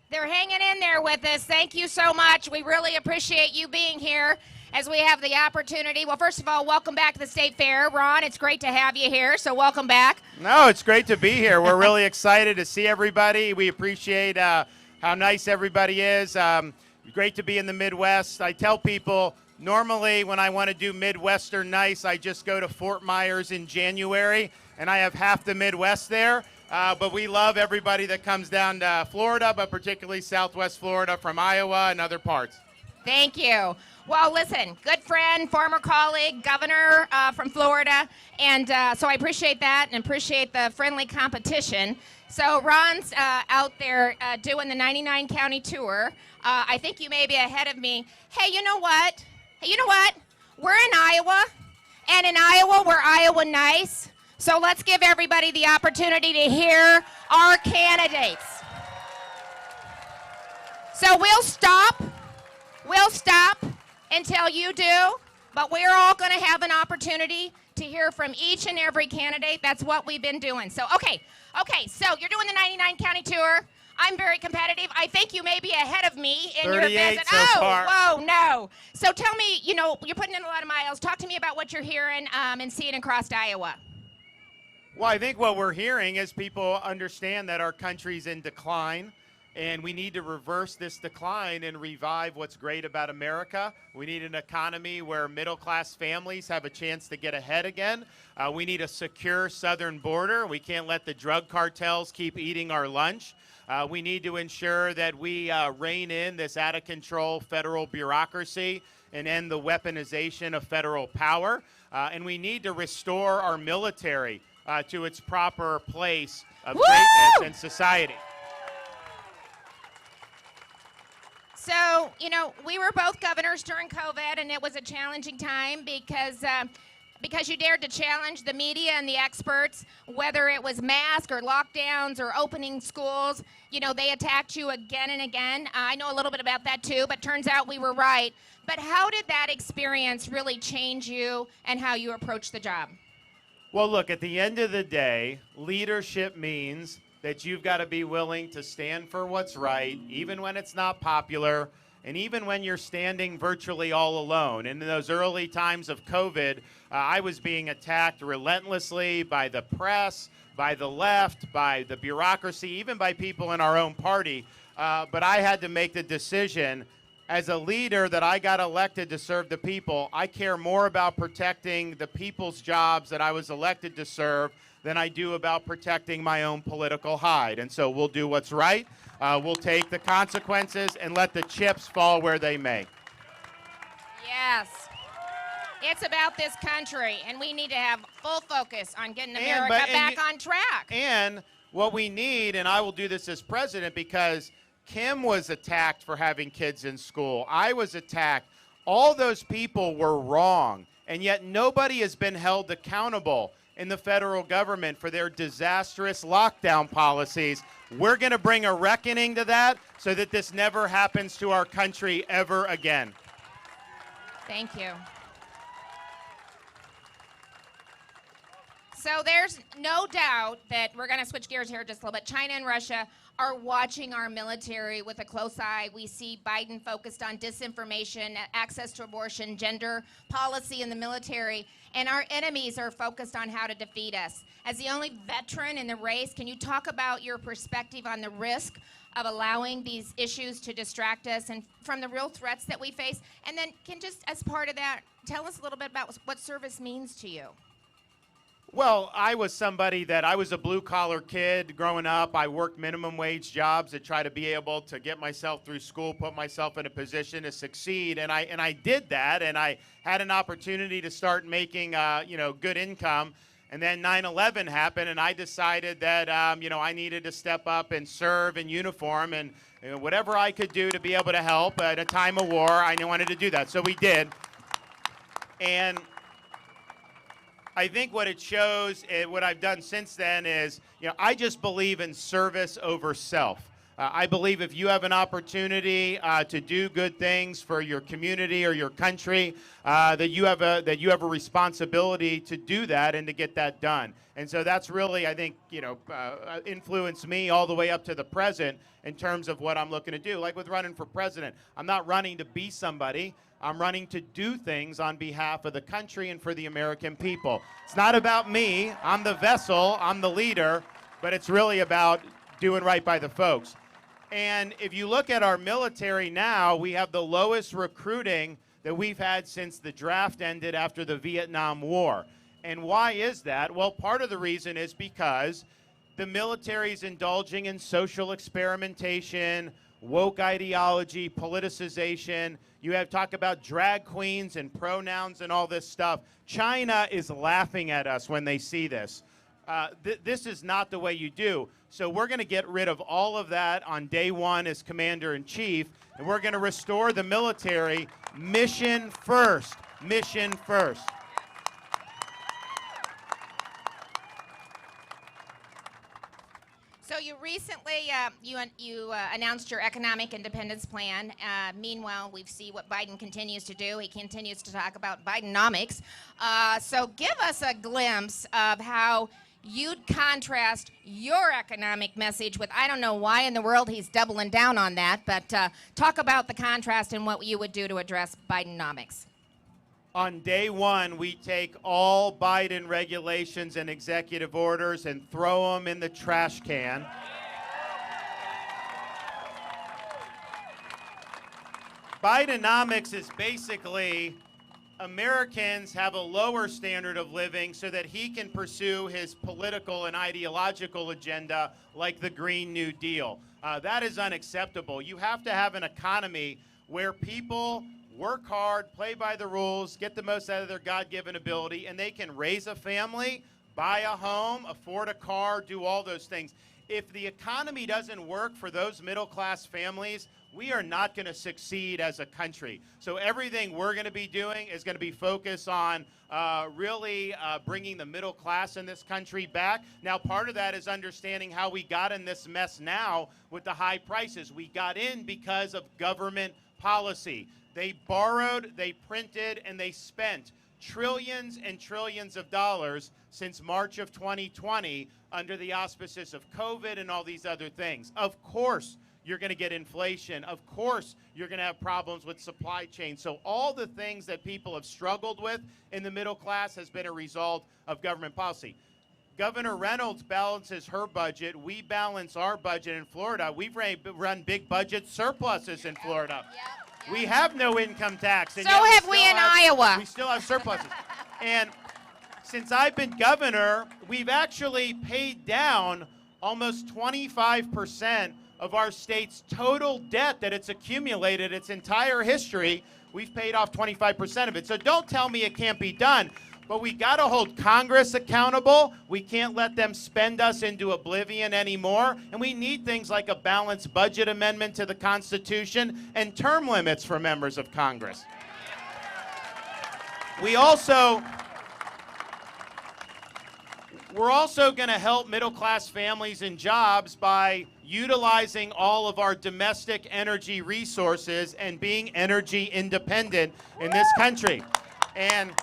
They're hanging in there with us. Thank you so much. We really appreciate you being here as we have the opportunity. Well, first of all, welcome back to the State Fair. Ron, it's great to have you here, so welcome back. No, it's great to be here. We're really excited to see everybody. We appreciate how nice everybody is. Great to be in the Midwest. I tell people, normally when I want to do Midwestern nice, I just go to Fort Myers in January, and I have half the Midwest there. But we love everybody that comes down to Florida, but particularly Southwest Florida from Iowa and other parts. Thank you. Well, listen, good friend, former colleague, governor from Florida, and so I appreciate that and appreciate the friendly competition. So Ron's out there doing the 99 county tour. I think you may be ahead of me. Hey, you know what? We're in Iowa, and in Iowa, we're Iowa nice. So let's give everybody the opportunity to hear our candidates. So we'll stop until you do, but we're all going to have an opportunity to hear from each and every candidate. That's what we've been doing. So, okay, so you're doing the 99 county tour. I'm very competitive. I think you may be ahead of me in your visit. So far. Whoa, no. So tell me, you're putting in a lot of miles. Talk to me about what you're hearing and seeing across Iowa. Well, I think what we're hearing is people understand that our country's in decline, and we need to reverse this decline and revive what's great about America. We need an economy where middle-class families have a chance to get ahead again. We need a secure southern border. We can't let the drug cartels keep eating our lunch. We need to ensure that we rein in this out-of-control federal bureaucracy and end the weaponization of federal power. And we need to restore our military to its proper place of greatness in society. So, we were both governors during COVID, and it was a challenging time because you dared to challenge the media and the experts, whether it was masks or lockdowns or opening schools. They attacked you again and again. I know a little bit about that too, but turns out we were right. But how did that experience really change you and how you approach the job? Well, look, at the end of the day, leadership means that you've got to be willing to stand for what's right, even when it's not popular, and even when you're standing virtually all alone. And in those early times of COVID, I was being attacked relentlessly by the press, by the left, by the bureaucracy, even by people in our own party. But I had to make the decision as a leader that I got elected to serve the people. I care more about protecting the people's jobs that I was elected to serve than I do about protecting my own political hide. And so we'll do what's right. We'll take the consequences and let the chips fall where they may. Yes. It's about this country, and we need to have full focus on getting America back on track. And what we need, and I will do this as president because Kim was attacked for having kids in school. I was attacked. All those people were wrong, and yet nobody has been held accountable in the federal government for their disastrous lockdown policies. We're going to bring a reckoning to that so that this never happens to our country ever again. Thank you. So there's no doubt that we're going to switch gears here just a little bit. China and Russia are watching our military with a close eye. We see Biden focused on disinformation, access to abortion, gender policy in the military, and our enemies are focused on how to defeat us. As the only veteran in the race, can you talk about your perspective on the risk of allowing these issues to distract us and from the real threats that we face? And then can just, as part of that, tell us a little bit about what service means to you. Well, I was a blue-collar kid growing up. I worked minimum wage jobs to try to be able to get myself through school, put myself in a position to succeed, and I did that, and I had an opportunity to start making, good income. And then 9/11 happened, and I decided that, I needed to step up and serve in uniform, and whatever I could do to be able to help at a time of war, I wanted to do that. So we did. And I think what it shows, what I've done since then is, I just believe in service over self. I believe if you have an opportunity to do good things for your community or your country, that you have a responsibility to do that and to get that done. And so that's really, I think, influenced me all the way up to the present in terms of what I'm looking to do. Like with running for president, I'm not running to be somebody. I'm running to do things on behalf of the country and for the American people. It's not about me. I'm the vessel. I'm the leader. But it's really about doing right by the folks. And if you look at our military now, we have the lowest recruiting that we've had since the draft ended after the Vietnam War. And why is that? Well, part of the reason is because the military is indulging in social experimentation, woke ideology, politicization. You have talk about drag queens and pronouns and all this stuff. China is laughing at us when they see this. This is not the way you do. So we're going to get rid of all of that on day one as commander-in-chief, and we're going to restore the military mission first. Mission first. So you recently announced your economic independence plan. Meanwhile, we see what Biden continues to do. He continues to talk about Bidenomics. So give us a glimpse of how you'd contrast your economic message with, I don't know why in the world he's doubling down on that, but talk about the contrast and what you would do to address Bidenomics. On day one, we take all Biden regulations and executive orders and throw them in the trash can. Bidenomics is basically Americans have a lower standard of living so that he can pursue his political and ideological agenda like the Green New Deal. That is unacceptable. You have to have an economy where people work hard, play by the rules, get the most out of their God-given ability, and they can raise a family, buy a home, afford a car, do all those things. If the economy doesn't work for those middle-class families, we are not going to succeed as a country. So everything we're going to be doing is going to be focused on really bringing the middle class in this country back. Now, part of that is understanding how we got in this mess now with the high prices. We got in because of government policy. They borrowed, they printed, and they spent trillions and trillions of dollars since March of 2020 under the auspices of COVID and all these other things. Of course, you're going to get inflation. Of course, you're going to have problems with supply chain. So all the things that people have struggled with in the middle class has been a result of government policy. Governor Reynolds balances her budget. We balance our budget in Florida. We've run big budget surpluses in Florida. We have no income tax. And so have we in Iowa. We still have surpluses. And since I've been governor, we've actually paid down almost 25% of our state's total debt that it's accumulated its entire history. We've paid off 25% of it. So don't tell me it can't be done. But we got to hold Congress accountable. We can't let them spend us into oblivion anymore. And we need things like a balanced budget amendment to the Constitution and term limits for members of Congress. We're also going to help middle-class families and jobs by utilizing all of our domestic energy resources and being energy independent in this country. And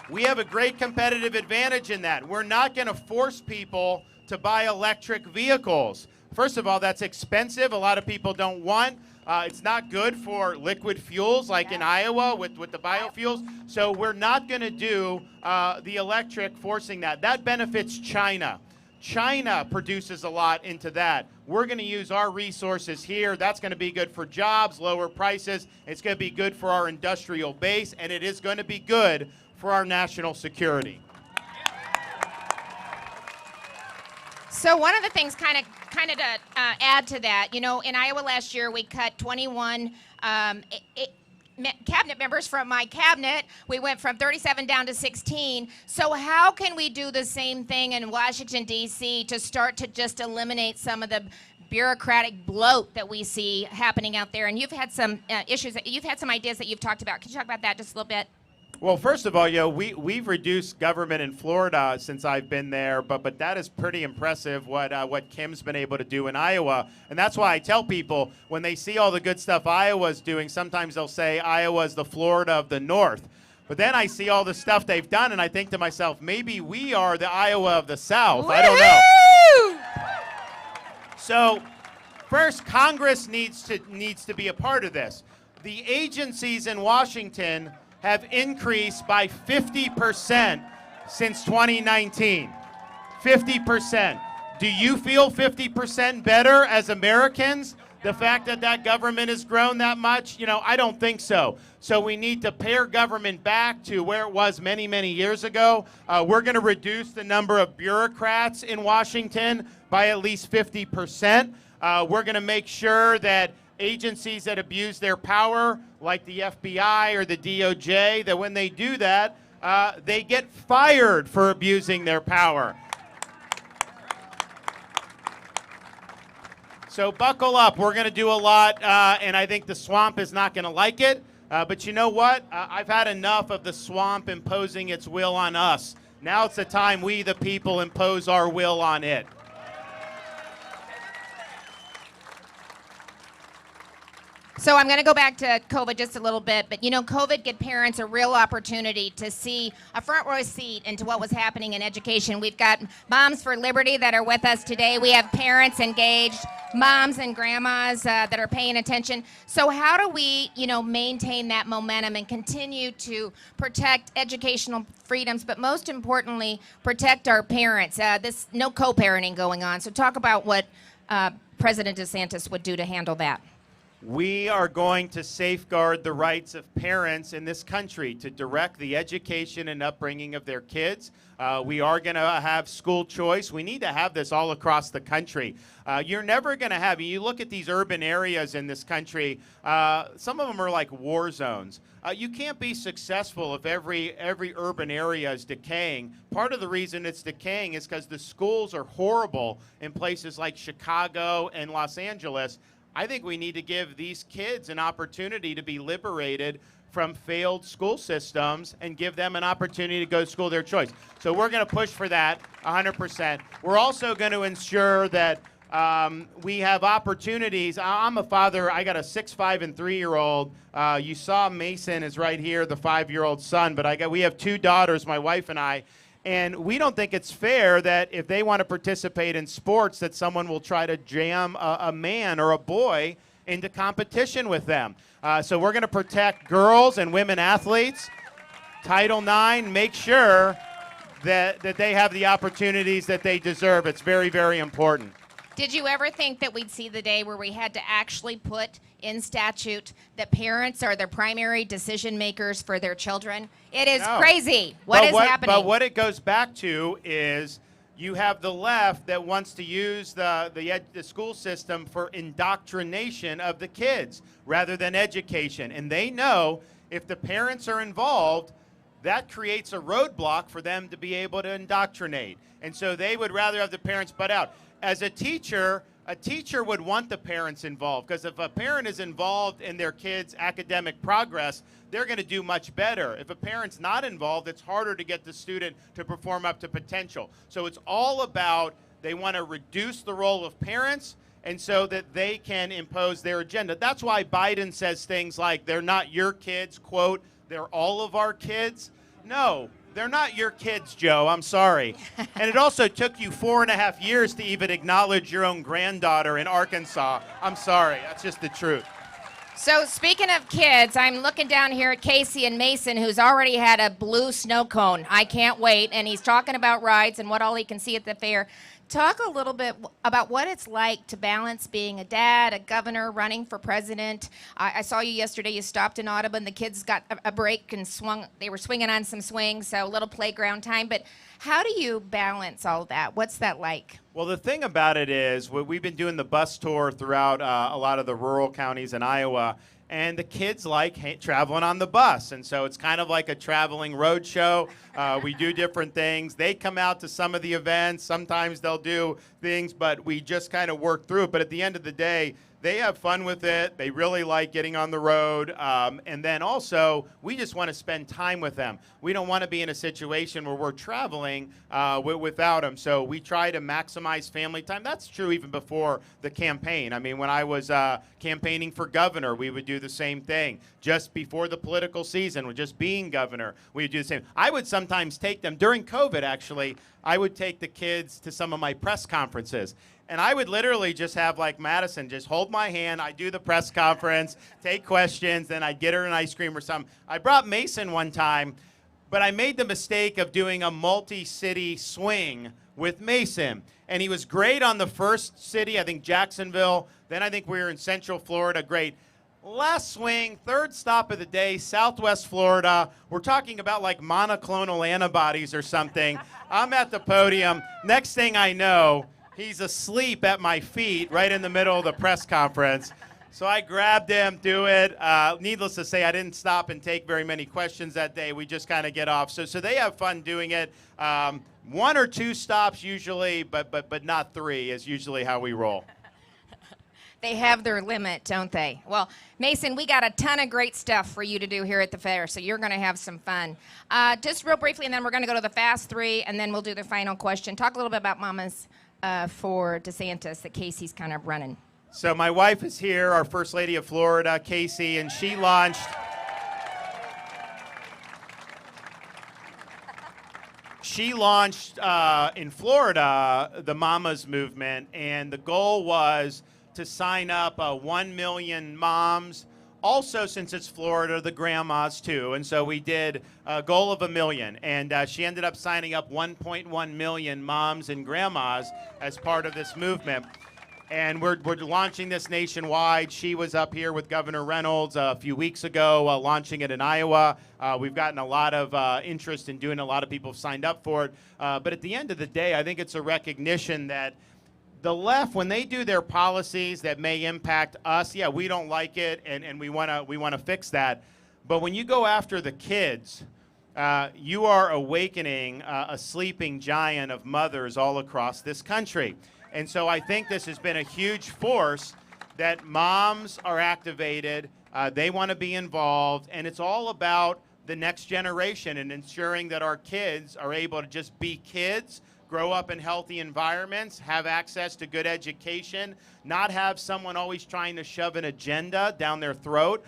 we have a great competitive advantage in that. We're not going to force people to buy electric vehicles. First of all, that's expensive. A lot of people don't want. It's not good for liquid fuels like in Iowa with the biofuels. So we're not going to do the electric forcing that. That benefits China. China produces a lot into that. We're going to use our resources here. That's going to be good for jobs, lower prices. It's going to be good for our industrial base, and it is going to be good for our national security. So one of the things kind of to add to that, in Iowa last year we cut 21 cabinet members from my cabinet. We went from 37 down to 16. So how can we do the same thing in Washington, D.C. to start to just eliminate some of the bureaucratic bloat that we see happening out there? And you've had some issues, you've had some ideas that you've talked about. Can you talk about that just a little bit? Well, first of all, we've reduced government in Florida since I've been there, but that is pretty impressive what Kim's been able to do in Iowa, and that's why I tell people when they see all the good stuff Iowa's doing, sometimes they'll say Iowa's the Florida of the North, but then I see all the stuff they've done, and I think to myself, maybe we are the Iowa of the South. Woo-hoo! I don't know. So, first, Congress needs to be a part of this. The agencies in Washington have increased by 50% since 2019. 50%. Do you feel 50% better as Americans? The fact that government has grown that much? I don't think so. So we need to pare government back to where it was many, many years ago. We're going to reduce the number of bureaucrats in Washington by at least 50%. We're going to make sure that agencies that abuse their power, like the FBI or the DOJ, that when they do that, they get fired for abusing their power. So buckle up. We're going to do a lot, and I think the swamp is not going to like it. But you know what? I've had enough of the swamp imposing its will on us. Now it's the time we, the people, impose our will on it. So I'm going to go back to COVID just a little bit, but COVID gave parents a real opportunity to see a front row seat into what was happening in education. We've got Moms for Liberty that are with us today. We have parents engaged, moms and grandmas that are paying attention. So how do we, maintain that momentum and continue to protect educational freedoms, but most importantly, protect our parents? This no co-parenting going on. So talk about what President DeSantis would do to handle that. We are going to safeguard the rights of parents in this country to direct the education and upbringing of their kids. We are going to have school choice. We need to have this all across the country. You're never going to have, you look at these urban areas in this country, some of them are like war zones. You can't be successful if every urban area is decaying. Part of the reason it's decaying is because the schools are horrible in places like Chicago and Los Angeles. I think we need to give these kids an opportunity to be liberated from failed school systems and give them an opportunity to go to school of their choice. So we're going to push for that 100%. We're also going to ensure that we have opportunities. I'm a father. I got a 6, 5, and 3-year-old. You saw Mason is right here, the 5-year-old son. But we have 2 daughters, my wife and I. And we don't think it's fair that if they want to participate in sports that someone will try to jam a man or a boy into competition with them. So we're going to protect girls and women athletes. Title IX, make sure that they have the opportunities that they deserve. It's very, very important. Did you ever think that we'd see the day where we had to actually put in statute that parents are the primary decision makers for their children? It is crazy. What is happening? But what it goes back to is you have the left that wants to use the school system for indoctrination of the kids rather than education. And they know if the parents are involved, that creates a roadblock for them to be able to indoctrinate. And so they would rather have the parents butt out. As a teacher would want the parents involved, because if a parent is involved in their kids' academic progress, they're going to do much better. If a parent's not involved, it's harder to get the student to perform up to potential. So it's all about they want to reduce the role of parents and so that they can impose their agenda. That's why Biden says things like, they're not your kids, quote, they're all of our kids. No. They're not your kids, Joe. I'm sorry. And it also took you 4.5 years to even acknowledge your own granddaughter in Arkansas. I'm sorry. That's just the truth. So speaking of kids, I'm looking down here at Casey and Mason, who's already had a blue snow cone. I can't wait. And he's talking about rides and what all he can see at the fair. Talk a little bit about what it's like to balance being a dad, a governor, running for president. I saw you yesterday. You stopped in Audubon. The kids got a break and swung. They were swinging on some swings, so a little playground time. But how do you balance all that? What's that like? Well, the thing about it is we've been doing the bus tour throughout a lot of the rural counties in Iowa, and the kids like traveling on the bus. And so it's kind of like a traveling road show. We do different things. They come out to some of the events. Sometimes they'll do things, but we just kind of work through it. But at the end of the day, they have fun with it. They really like getting on the road. And then also, we just want to spend time with them. We don't want to be in a situation where we're traveling without them. So we try to maximize family time. That's true even before the campaign. I mean, when I was campaigning for governor, we would do the same thing. Just before the political season, with just being governor, we would do the same. I would sometimes take them, during COVID actually, I would take the kids to some of my press conferences. And I would literally just have, like, Madison just hold my hand. I do the press conference, take questions, then I'd get her an ice cream or something. I brought Mason one time, but I made the mistake of doing a multi-city swing with Mason. And he was great on the first city, I think Jacksonville. Then I think we were in Central Florida, great. Last swing, third stop of the day, Southwest Florida. We're talking about like monoclonal antibodies or something. I'm at the podium. Next thing I know, he's asleep at my feet right in the middle of the press conference. So I grabbed him, do it. Needless to say, I didn't stop and take very many questions that day. We just kind of get off. So they have fun doing it. One or two stops usually, but not three is usually how we roll. They have their limit, don't they? Well, Mason, we got a ton of great stuff for you to do here at the fair, so you're going to have some fun. Just real briefly, and then we're going to go to the Fast Three, and then we'll do the final question. Talk a little bit about Mamas for DeSantis that Casey's kind of running. So my wife is here, our First Lady of Florida, Casey, and she launched in Florida the Mamas movement, and the goal was to sign up 1 million moms. Also, since it's Florida, the grandmas too. And so we did a goal of 1 million. And she ended up signing up 1.1 million moms and grandmas as part of this movement. And we're launching this nationwide. She was up here with Governor Reynolds a few weeks ago, launching it in Iowa. We've gotten a lot of interest in doing it. A lot of people have signed up for it. But at the end of the day, I think it's a recognition that the left, when they do their policies that may impact us, yeah, we don't like it, and we want to fix that. But when you go after the kids, you are awakening a sleeping giant of mothers all across this country. And so I think this has been a huge force that moms are activated, they want to be involved, and it's all about the next generation and ensuring that our kids are able to just be kids, grow up in healthy environments, have access to good education, not have someone always trying to shove an agenda down their throat,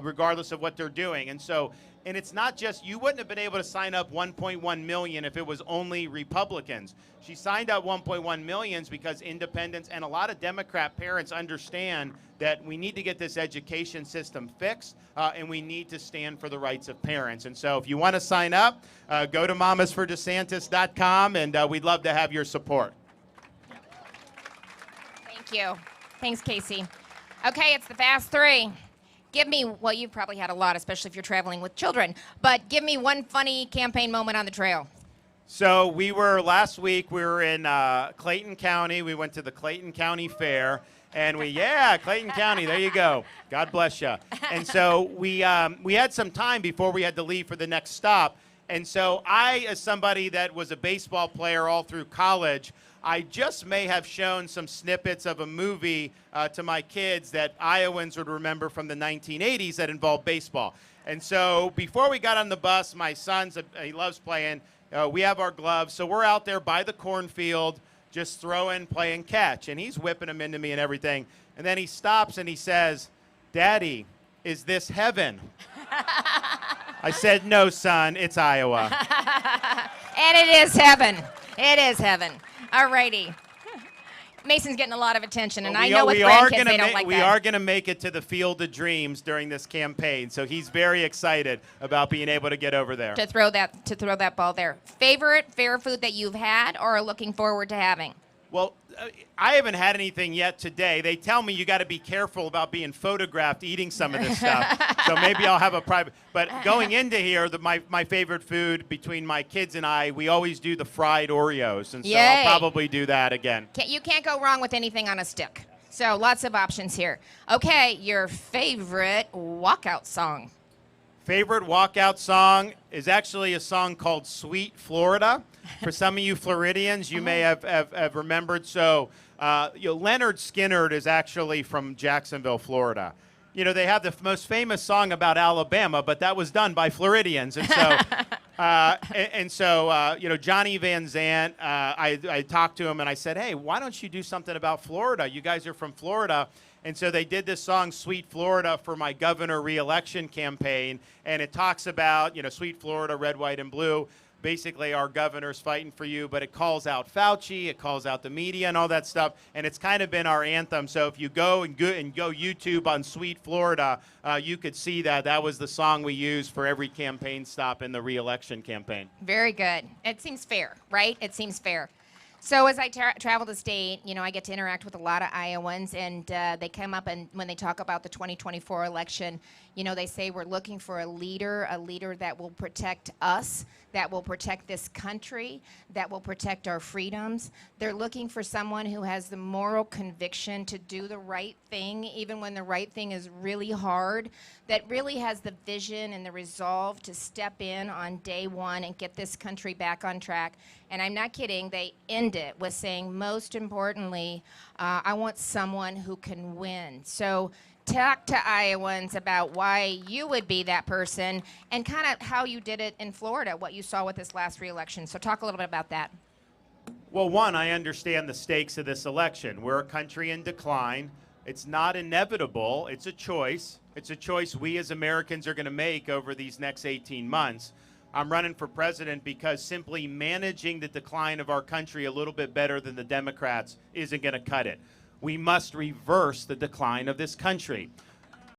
regardless of what they're doing. And it's not just, you wouldn't have been able to sign up 1.1 million if it was only Republicans. She signed up 1.1 million because independents and a lot of Democrat parents understand that we need to get this education system fixed, and we need to stand for the rights of parents. And so if you want to sign up, go to mamasfordesantis.com, and we'd love to have your support. Thank you. Thanks, Casey. Okay, it's the Fast Three. Give me, well, you've probably had a lot, especially if you're traveling with children, but give me one funny campaign moment on the trail. So last week, we were in Clayton County. We went to the Clayton County Fair, and Clayton County, there you go. God bless you. And so we had some time before we had to leave for the next stop. And so I, as somebody that was a baseball player all through college, I just may have shown some snippets of a movie to my kids that Iowans would remember from the 1980s that involved baseball. And so before we got on the bus, my son's, he loves playing, we have our gloves, so we're out there by the cornfield just throwing, playing catch, and he's whipping them into me and everything. And then he stops and he says, "Daddy, is this heaven?" I said, "No, son, it's Iowa." And it is heaven. It is heaven. All righty. Mason's getting a lot of attention, and I know with grandkids they don't like that. We are going to make it to the Field of Dreams during this campaign, so he's very excited about being able to get over there. To throw that ball there. Favorite fair food that you've had or are looking forward to having? Well, I haven't had anything yet today. They tell me you got to be careful about being photographed eating some of this stuff. So maybe I'll have a private. But going into here, my favorite food between my kids and I, we always do the fried Oreos. And so I'll probably do that again. You can't go wrong with anything on a stick. So lots of options here. Okay, your favorite walkout song. Favorite walkout song is actually a song called Sweet Florida. For some of you Floridians, you may have remembered. So, Leonard Skinner is actually from Jacksonville, Florida. You know, they have the most famous song about Alabama, but that was done by Floridians. And so, Johnny Van Zant, I talked to him and I said, hey, why don't you do something about Florida? You guys are from Florida. And so they did this song, Sweet Florida, for my governor re-election campaign. And it talks about, Sweet Florida, red, white, and blue. Basically, our governor's fighting for you, but it calls out Fauci, it calls out the media and all that stuff, and it's kind of been our anthem. So if you go YouTube on Sweet Florida, you could see that. That was the song we used for every campaign stop in the re-election campaign. Very good. It seems fair, right? It seems fair. So as I travel the state, I get to interact with a lot of Iowans, and they come up and when they talk about the 2024 election, they say we're looking for a leader that will protect us, that will protect this country, that will protect our freedoms. They're looking for someone who has the moral conviction to do the right thing, even when the right thing is really hard, that really has the vision and the resolve to step in on day one and get this country back on track. And I'm not kidding, they end it with saying, most importantly, I want someone who can win. So talk to Iowans about why you would be that person and kind of how you did it in Florida, what you saw with this last re-election. So talk a little bit about that. Well, one, I understand the stakes of this election. We're a country in decline. It's not inevitable. It's a choice. It's a choice we as Americans are going to make over these next 18 months. I'm running for president because simply managing the decline of our country a little bit better than the Democrats isn't going to cut it. We must reverse the decline of this country.